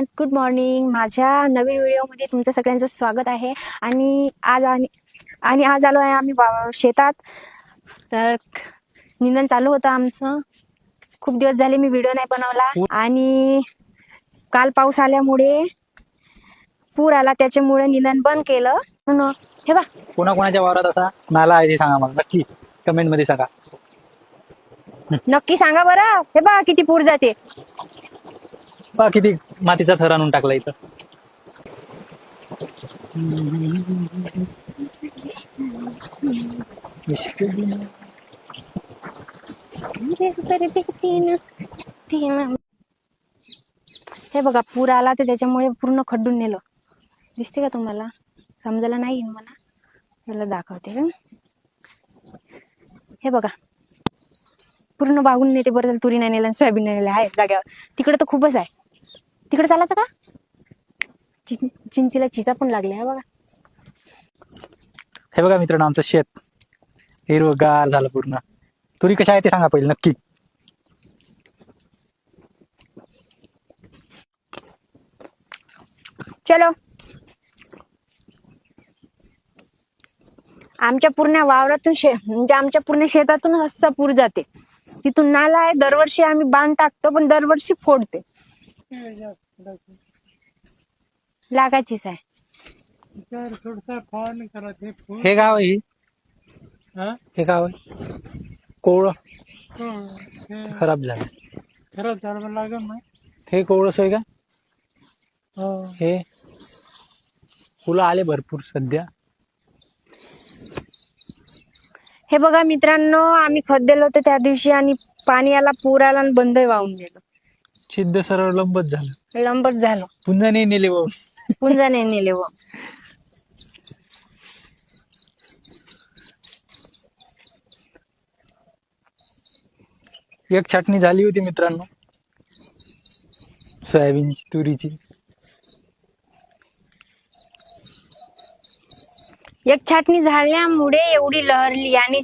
Friends, good morning. माझ्या नवीन व्हिडिओमध्ये तुमचं सगळ्यांचं स्वागत आहे. आणि आज आलो आहे आम्ही शेतात. तर निंदन चालू होतं आमचं. खूप दिवस झाले मी व्हिडिओ नाही बनवला आणि काल पाऊस आल्यामुळे पूर आला, त्याच्यामुळे निंदन बंद केलं. हे बा कोणाकोणाच्या वावरात असा नाला आहे ते सांगा मला नक्की कमेंट मध्ये सांगा. नक्की सांगा बरं. हे बा किती पूर जाते. बा किती मातीचा थर आणून टाकला इथं. हे बघा पूर आला तर त्याच्यामुळे पूर्ण खड्डून नेलं. दिसते का तुम्हाला? समजायला नाही मला. त्याला दाखवते का. हे बघा पूर्ण वाहून नेते. बरं तुरी नाही नेलं, सोयाबीन नाही नेलं आहे जाग्यावर. तिकडे तर खूपच आहे. तिकडे चालायचं का? चिंचीला चिचा पण लागल्या आहे बघा. हे बघा मित्रांनो, आमचं शेत हिरवगार झालं पूर्ण. तुरी कशा आहे ते सांगा पहिले नक्की. चलो, आमच्या पूर्ण वावरातून म्हणजे आमच्या पूर्ण शेतातून असा पूर जाते. तिथून नाला आहे. दरवर्षी आम्ही बांध टाकतो, पण दरवर्षी फोडते. लागायचीच आहे. हे गाव आहे हे गाव आहे कोवळ खराब झालं लागेल ना. हे कोवळस आहे का? हे फुलं आले भरपूर सध्या. हे बघा मित्रांनो, आम्ही खत दिलं होतं त्या दिवशी आणि पाणी आला, पूर आला आणि बंद वाहून गेलं. सिद्ध सरळ लंबच झालं. लंबच झालं. पुन्हा नाही नेले वाहून. पुंजा नाही नेले व. एक छाटणी झाली होती मित्रांनो सोयाबीनची, तुरीची. एक छाटणी झाल्यामुळे एवढी लहरली आणि